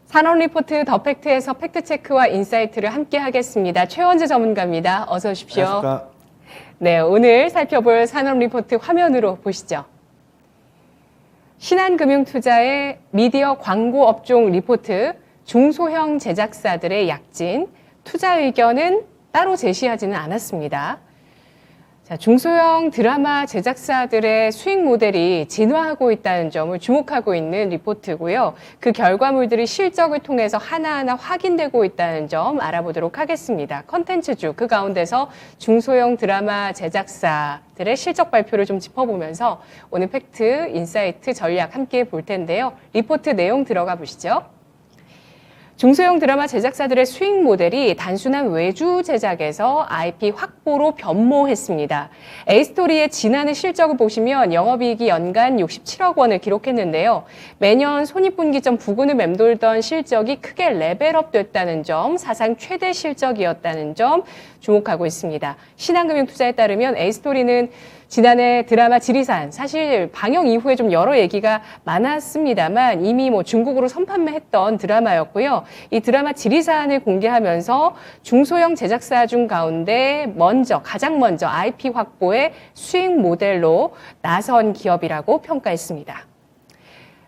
산업 리포트 더 팩트에서 팩트체크와 인사이트를 함께 하겠습니다. 최원재 전문가입니다. 어서 오십시오. 안녕하십니까. 네, 오늘 살펴볼 산업 리포트 화면으로 보시죠. 신한금융투자의 미디어 광고 업종 리포트, 중소형 제작사들의 약진, 투자 의견은 따로 제시하지는 않았습니다. 자, 중소형 드라마 제작사들의 수익 모델이 진화하고 있다는 점을 주목하고 있는 리포트고요. 그 결과물들이 실적을 통해서 하나하나 확인되고 있다는 점 알아보도록 하겠습니다. 컨텐츠주, 그 가운데서 중소형 드라마 제작사들의 실적 발표를 좀 짚어보면서 오늘 팩트, 인사이트, 전략 함께 볼 텐데요. 리포트 내용 들어가 보시죠. 중소형 드라마 제작사들의 수익 모델이 단순한 외주 제작에서 IP 확보로 변모했습니다. A스토리의 지난해 실적을 보시면 영업이익이 연간 67억 원을 기록했는데요. 매년 손익분기점 부근을 맴돌던 실적이 크게 레벨업 됐다는 점, 사상 최대 실적이었다는 점 주목하고 있습니다. 신한금융투자에 따르면 A스토리는 지난해 드라마 지리산, 사실 방영 이후에 좀 여러 얘기가 많았습니다만 이미 중국으로 선판매했던 드라마였고요. 이 드라마 지리산을 공개하면서 중소형 제작사 중 가운데 가장 먼저 IP 확보의 수익 모델로 나선 기업이라고 평가했습니다.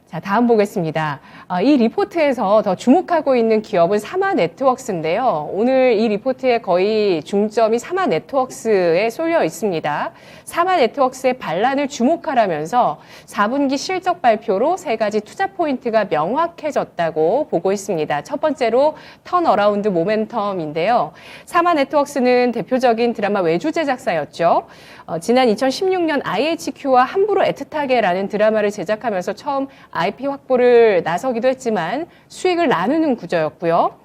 자, 다음 보겠습니다. 이 리포트에서 더 주목하고 있는 기업은 사마네트웍스인데요. 오늘 이 리포트의 거의 중점이 사마네트웍스에 쏠려 있습니다. 사마네트웍스의 반란을 주목하라면서 4분기 실적 발표로 3가지 투자 포인트가 명확해졌다고 보고 있습니다. 첫 번째로 턴어라운드 모멘텀인데요. 사마네트웍스는 대표적인 드라마 외주 제작사였죠. 지난 2016년 IHQ와 함부로 애틋하게라는 드라마를 제작하면서 처음 IP 확보를 나서기도 했지만 수익을 나누는 구조였고요.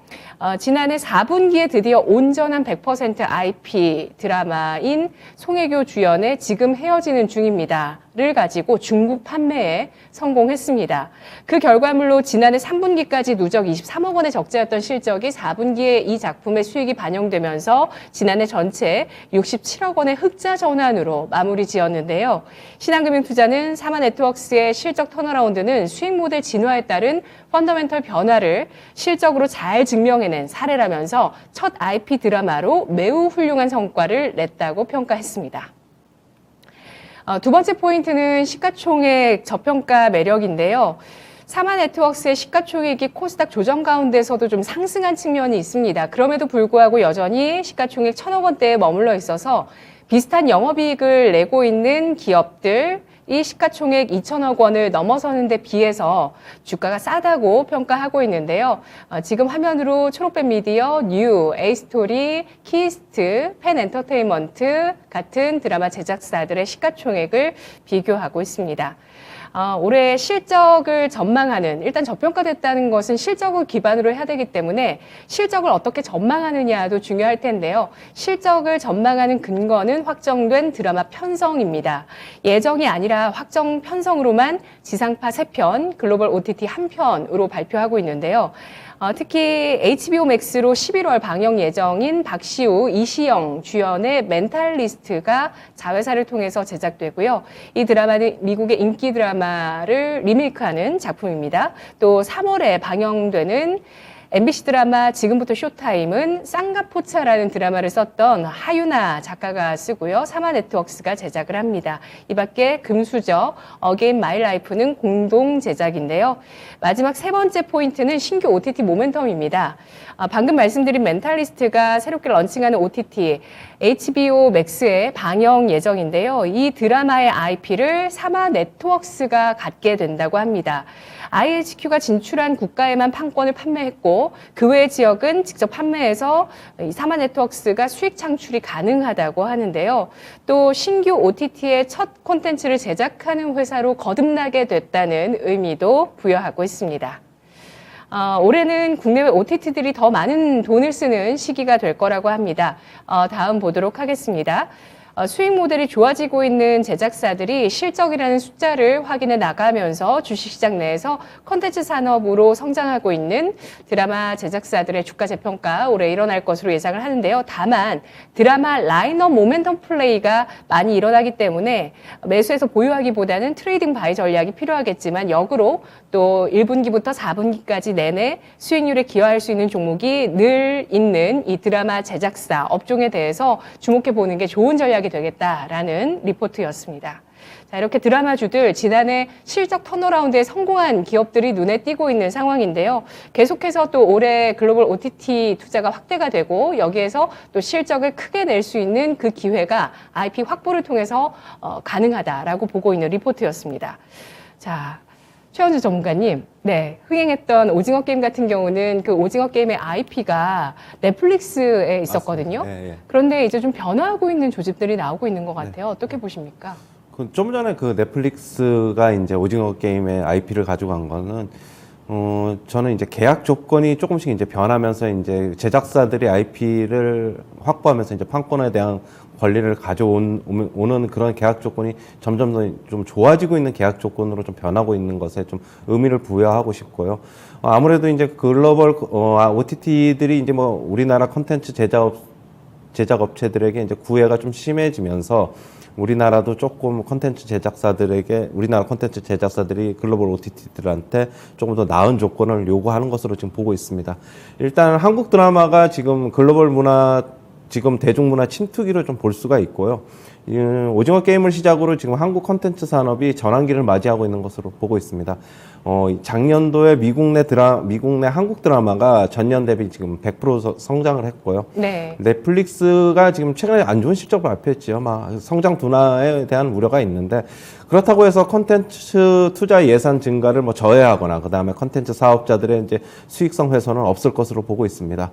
지난해 4분기에 드디어 온전한 100% IP 드라마인 송혜교 주연의 지금 헤어지는 중입니다를 가지고 중국 판매에 성공했습니다. 그 결과물로 지난해 3분기까지 누적 23억 원의 적자였던 실적이 4분기에 이 작품의 수익이 반영되면서 지난해 전체 67억 원의 흑자 전환으로 마무리 지었는데요. 신한금융투자는 사마네트웍스의 실적 턴어라운드는 수익 모델 진화에 따른 펀더멘털 변화를 실적으로 잘 증명해낸 사례라면서 첫 IP 드라마로 매우 훌륭한 성과를 냈다고 평가했습니다. 두 번째 포인트는 시가총액 저평가 매력인데요. 사마네트웍스의 시가총액이 코스닥 조정 가운데서도 좀 상승한 측면이 있습니다. 그럼에도 불구하고 여전히 시가총액 1,000억 원대에 머물러 있어서 비슷한 영업이익을 내고 있는 기업들, 이 시가총액 2천억 원을 넘어서는 데 비해서 주가가 싸다고 평가하고 있는데요. 지금 화면으로 초록빛 미디어, 뉴, A스토리, 키스트, 펜엔터테인먼트 같은 드라마 제작사들의 시가총액을 비교하고 있습니다. 올해 실적을 전망하는, 일단 저평가됐다는 것은 실적을 기반으로 해야 되기 때문에 실적을 어떻게 전망하느냐도 중요할 텐데요. 실적을 전망하는 근거는 확정된 드라마 편성입니다. 예정이 아니라 확정 편성으로만 지상파 3편, 글로벌 OTT 1편으로 발표하고 있는데요. 특히 HBO 맥스로 11월 방영 예정인 박시우, 이시영 주연의 멘탈리스트가 자회사를 통해서 제작되고요. 이 드라마는 미국의 인기 드라마를 리메이크하는 작품입니다. 또 3월에 방영되는 MBC 드라마 지금부터 쇼타임은 쌍가포차라는 드라마를 썼던 하유나 작가가 쓰고요. 사마네트웍스가 제작을 합니다. 이 밖에 금수저, 어게인 마이 라이프는 공동 제작인데요. 마지막 세 번째 포인트는 신규 OTT 모멘텀입니다. 방금 말씀드린 멘탈리스트가 새롭게 런칭하는 OTT HBO 맥스에 방영 예정인데요. 이 드라마의 IP를 사마네트웍스가 갖게 된다고 합니다. IHQ가 진출한 국가에만 판권을 판매했고 그 외 지역은 직접 판매해서 사마네트웍스가 수익 창출이 가능하다고 하는데요. 또 신규 OTT의 첫 콘텐츠를 제작하는 회사로 거듭나게 됐다는 의미도 부여하고 있습니다. 올해는 국내외 OTT들이 더 많은 돈을 쓰는 시기가 될 거라고 합니다. 다음 보도록 하겠습니다. 수익 모델이 좋아지고 있는 제작사들이 실적이라는 숫자를 확인해 나가면서 주식시장 내에서 콘텐츠 산업으로 성장하고 있는 드라마 제작사들의 주가 재평가 올해 일어날 것으로 예상을 하는데요. 다만 드라마 라인업 모멘텀 플레이가 많이 일어나기 때문에 매수해서 보유하기보다는 트레이딩 바이 전략이 필요하겠지만 역으로 또 1분기부터 4분기까지 내내 수익률에 기여할 수 있는 종목이 늘 있는 이 드라마 제작사 업종에 대해서 주목해 보는 게 좋은 전략이 되겠다라는 리포트였습니다. 자, 이렇게 드라마주들 지난해 실적 턴어라운드에 성공한 기업들이 눈에 띄고 있는 상황인데요. 계속해서 또 올해 글로벌 OTT 투자가 확대가 되고 여기에서 또 실적을 크게 낼 수 있는 그 기회가 IP 확보를 통해서 가능하다라고 보고 있는 리포트였습니다. 자, 최원주 전문가님, 네, 흥행했던 오징어 게임 같은 경우는 그 오징어 게임의 IP가 넷플릭스에 있었거든요. 네, 예. 그런데 이제 좀 변화하고 있는 조짐들이 나오고 있는 것 같아요. 어떻게 보십니까? 좀 전에 그 넷플릭스가 이제 오징어 게임의 IP를 가져간 거는 저는 이제 계약 조건이 조금씩 이제 변하면서 이제 제작사들이 IP를 확보하면서 이제 판권에 대한 권리를 가져오는 그런 계약 조건이 점점 더 좀 좋아지고 있는 계약 조건으로 좀 변하고 있는 것에 좀 의미를 부여하고 싶고요. 아무래도 이제 글로벌 OTT들이 이제 뭐 우리나라 콘텐츠 제작 업체들에게 이제 구애가 좀 심해지면서 우리나라도 조금 우리나라 콘텐츠 제작사들이 글로벌 OTT들한테 조금 더 나은 조건을 요구하는 것으로 지금 보고 있습니다. 일단 한국 드라마가 지금 글로벌 문화, 지금 대중문화 침투기를 좀 볼 수가 있고요. 오징어 게임을 시작으로 지금 한국 콘텐츠 산업이 전환기를 맞이하고 있는 것으로 보고 있습니다. 작년도에 미국 내 한국 드라마가 전년 대비 지금 100% 성장을 했고요. 네. 넷플릭스가 지금 최근에 안 좋은 실적을 발표했지요. 성장 둔화에 대한 우려가 있는데 그렇다고 해서 콘텐츠 투자 예산 증가를 뭐 저해하거나 그다음에 콘텐츠 사업자들의 이제 수익성 훼손은 없을 것으로 보고 있습니다.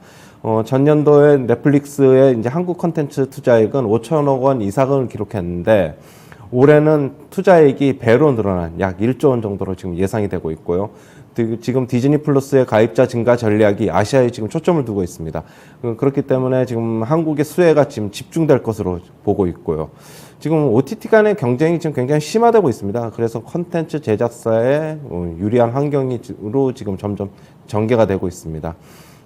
전년도에 넷플릭스의 이제 한국 콘텐츠 투자액은 5천억 원 이상을 기록했는데 올해는 투자액이 배로 늘어난 약 1조 원 정도로 지금 예상이 되고 있고요. 지금 디즈니 플러스의 가입자 증가 전략이 아시아에 지금 초점을 두고 있습니다. 그렇기 때문에 지금 한국의 수혜가 지금 집중될 것으로 보고 있고요. 지금 OTT 간의 경쟁이 지금 굉장히 심화되고 있습니다. 그래서 콘텐츠 제작사의 유리한 환경으로 지금 점점 전개가 되고 있습니다.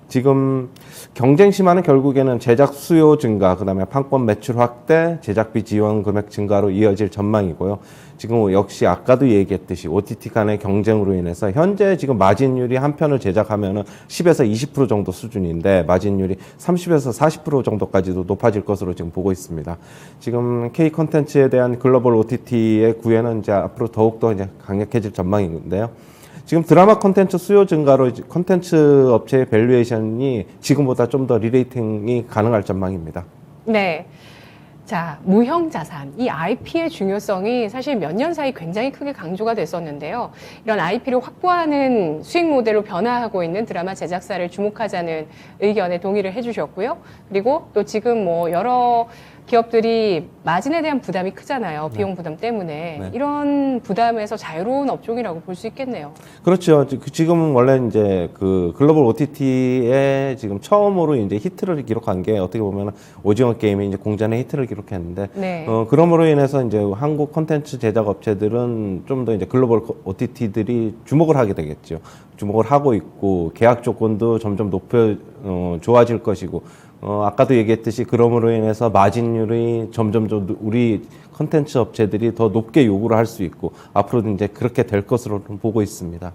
지금 경쟁 심화는 결국에는 제작 수요 증가, 그다음에 판권 매출 확대, 제작비 지원 금액 증가로 이어질 전망이고요. 지금 역시 아까도 얘기했듯이 OTT 간의 경쟁으로 인해서 현재 지금 마진율이 한 편을 제작하면은 10에서 20% 정도 수준인데 마진율이 30에서 40% 정도까지도 높아질 것으로 지금 보고 있습니다. 지금 K 콘텐츠에 대한 글로벌 OTT의 구애는 이제 앞으로 더욱더 이제 강력해질 전망인데요. 지금 드라마 콘텐츠 수요 증가로 콘텐츠 업체의 밸류에이션이 지금보다 좀 더 리레이팅이 가능할 전망입니다. 네. 자, 무형 자산, 이 IP의 중요성이 사실 몇 년 사이 굉장히 크게 강조가 됐었는데요. 이런 IP를 확보하는 수익 모델로 변화하고 있는 드라마 제작사를 주목하자는 의견에 동의를 해주셨고요. 그리고 또 지금 뭐 여러 기업들이 마진에 대한 부담이 크잖아요. 비용 부담 때문에. 네. 이런 부담에서 자유로운 업종이라고 볼 수 있겠네요. 그렇죠. 지금은 원래 이제 그 글로벌 OTT에 지금 처음으로 이제 히트를 기록한 게 어떻게 보면 오징어 게임이 이제 공전의 히트를 기록했는데, 네. 그럼으로 인해서 이제 한국 콘텐츠 제작 업체들은 좀 더 이제 글로벌 OTT들이 주목을 하게 되겠죠. 주목을 하고 있고 계약 조건도 점점 좋아질 것이고. 아까도 얘기했듯이 그럼으로 인해서 마진율이 점점 우리 컨텐츠 업체들이 더 높게 요구를 할 수 있고 앞으로도 이제 그렇게 될 것으로 보고 있습니다.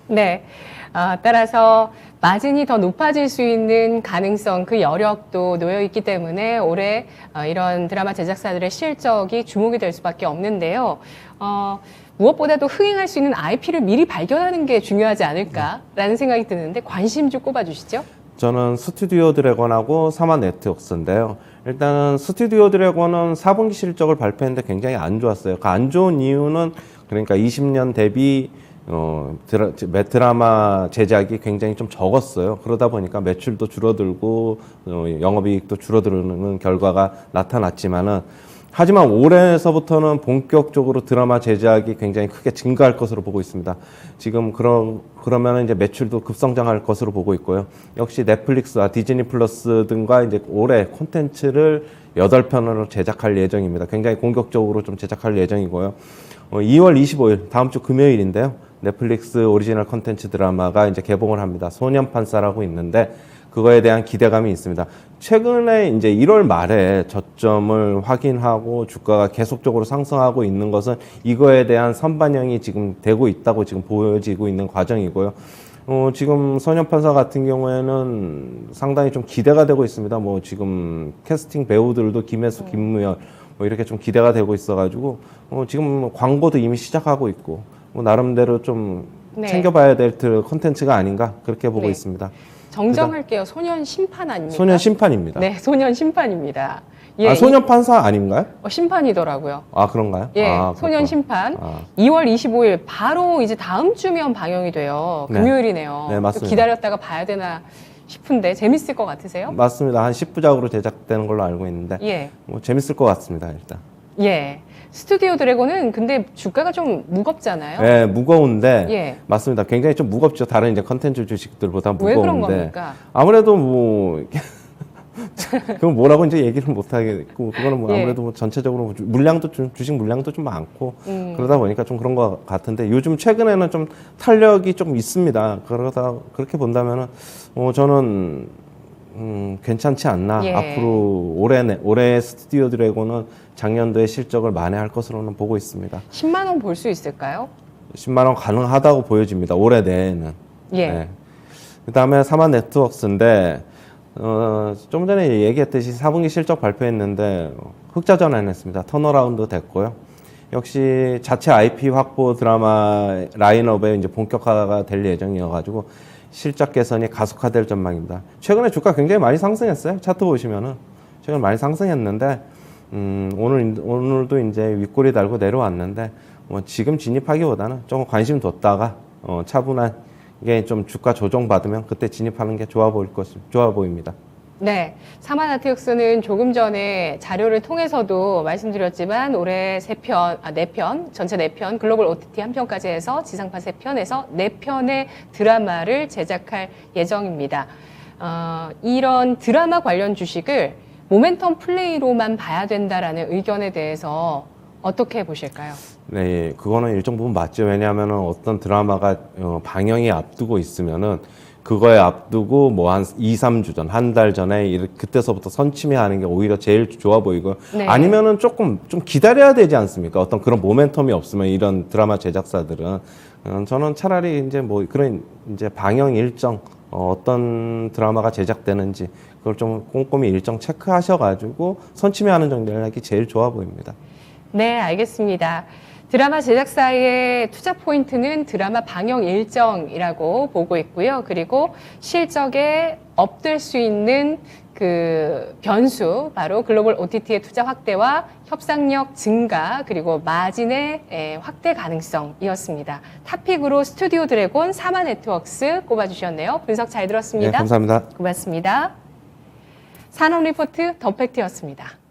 네. 따라서 마진이 더 높아질 수 있는 가능성, 그 여력도 놓여 있기 때문에 올해 이런 드라마 제작사들의 실적이 주목이 될 수밖에 없는데요. 무엇보다도 흥행할 수 있는 IP를 미리 발견하는 게 중요하지 않을까라는 생각이 드는데 관심 좀 꼽아주시죠. 저는 스튜디오 드래곤하고 사마 네트워크스인데요. 일단은 스튜디오 드래곤은 4분기 실적을 발표했는데 굉장히 안 좋았어요. 그 안 좋은 이유는 그러니까 20년 대비 드라마 제작이 굉장히 좀 적었어요. 그러다 보니까 매출도 줄어들고 영업이익도 줄어드는 결과가 나타났지만은 하지만 올해서부터는 본격적으로 드라마 제작이 굉장히 크게 증가할 것으로 보고 있습니다. 지금 그러면 이제 매출도 급성장할 것으로 보고 있고요. 역시 넷플릭스와 디즈니 플러스 등과 이제 올해 콘텐츠를 8편으로 제작할 예정입니다. 굉장히 공격적으로 좀 제작할 예정이고요. 2월 25일 다음 주 금요일인데요. 넷플릭스 오리지널 콘텐츠 드라마가 이제 개봉을 합니다. 소년판사라고 있는데 그거에 대한 기대감이 있습니다. 최근에 이제 1월 말에 저점을 확인하고 주가가 계속적으로 상승하고 있는 것은 이거에 대한 선반영이 지금 되고 있다고 지금 보여지고 있는 과정이고요. 지금 소년판사 같은 경우에는 상당히 좀 기대가 되고 있습니다. 뭐 지금 캐스팅 배우들도 김혜수, 김무열 뭐 이렇게 좀 기대가 되고 있어가지고 지금 광고도 이미 시작하고 있고 뭐 나름대로 좀 네. 챙겨봐야 될 콘텐츠가 아닌가 그렇게 보고 네. 있습니다. 정정할게요. 소년 심판 아닙니까? 소년 심판입니다. 네, 소년 심판입니다. 예, 아, 소년 판사 아닌가요? 심판이더라고요. 아, 그런가요? 예, 아, 소년 그렇구나. 심판. 아. 2월 25일 바로 이제 다음 주면 방영이 돼요. 네. 금요일이네요. 네, 맞습니다. 또 기다렸다가 봐야 되나 싶은데 재밌을 것 같으세요? 맞습니다. 한 10부작으로 제작되는 걸로 알고 있는데 예. 뭐 재밌을 것 같습니다. 일단. 예. 스튜디오 드래곤은 근데 주가가 좀 무겁잖아요. 네, 무거운데 예. 맞습니다. 굉장히 좀 무겁죠. 다른 이제 컨텐츠 주식들보다 무거운데. 왜 그런 겁니까? 아무래도 뭐 그건 뭐라고 이제 얘기를 못 하겠고 그거는 뭐 예. 아무래도 뭐 전체적으로 물량도 좀 주식 물량도 좀 많고 그러다 보니까 좀 그런 것 같은데 요즘 최근에는 좀 탄력이 좀 있습니다. 그러다 그렇게 본다면은 저는 괜찮지 않나. 예. 앞으로 올해 스튜디오 드래곤은 작년도에 실적을 만회할 것으로는 보고 있습니다. 10만 원 볼 수 있을까요? 10만 원 가능하다고 보여집니다. 올해 내에는. 예. 네. 그다음에 사만 네트워크스인데 좀 전에 얘기했듯이 4분기 실적 발표했는데 흑자 전환했습니다. 턴어라운드 됐고요. 역시 자체 IP 확보 드라마 라인업에 이제 본격화가 될 예정이어가지고 실적 개선이 가속화될 전망입니다. 최근에 주가 굉장히 많이 상승했어요. 차트 보시면은 최근 많이 상승했는데 오늘도 이제 윗꼬리 달고 내려왔는데 뭐 지금 진입하기보다는 조금 관심 뒀다가 차분한 이게 좀 주가 조정 받으면 그때 진입하는 게 좋아 보입니다. 네, 사마나트육스는 조금 전에 자료를 통해서도 말씀드렸지만 올해 4편, 전체 4편, 글로벌 OTT 1편까지 해서 지상파 3편에서 4편의 드라마를 제작할 예정입니다. 이런 드라마 관련 주식을 모멘텀 플레이로만 봐야 된다라는 의견에 대해서 어떻게 보실까요? 네, 그거는 일정 부분 맞죠. 왜냐하면 어떤 드라마가 방영이 앞두고 있으면은 그거에 앞두고 뭐 한 2, 3주 전, 한 달 전에 그때서부터 선침해하는 게 오히려 제일 좋아 보이고 네. 아니면은 조금 좀 기다려야 되지 않습니까? 어떤 그런 모멘텀이 없으면 이런 드라마 제작사들은 저는 차라리 이제 뭐 그런 이제 방영 일정 어떤 드라마가 제작되는지 그걸 좀 꼼꼼히 일정 체크하셔가지고 선침해하는 전략이 제일 좋아 보입니다. 네, 알겠습니다. 드라마 제작사의 투자 포인트는 드라마 방영 일정이라고 보고 있고요. 그리고 실적에 업될 수 있는 그 변수, 바로 글로벌 OTT의 투자 확대와 협상력 증가, 그리고 마진의 확대 가능성이었습니다. 탑픽으로 스튜디오 드래곤, 사마 네트워크스 꼽아주셨네요. 분석 잘 들었습니다. 네, 감사합니다. 고맙습니다. 산업 리포트 더 팩트였습니다.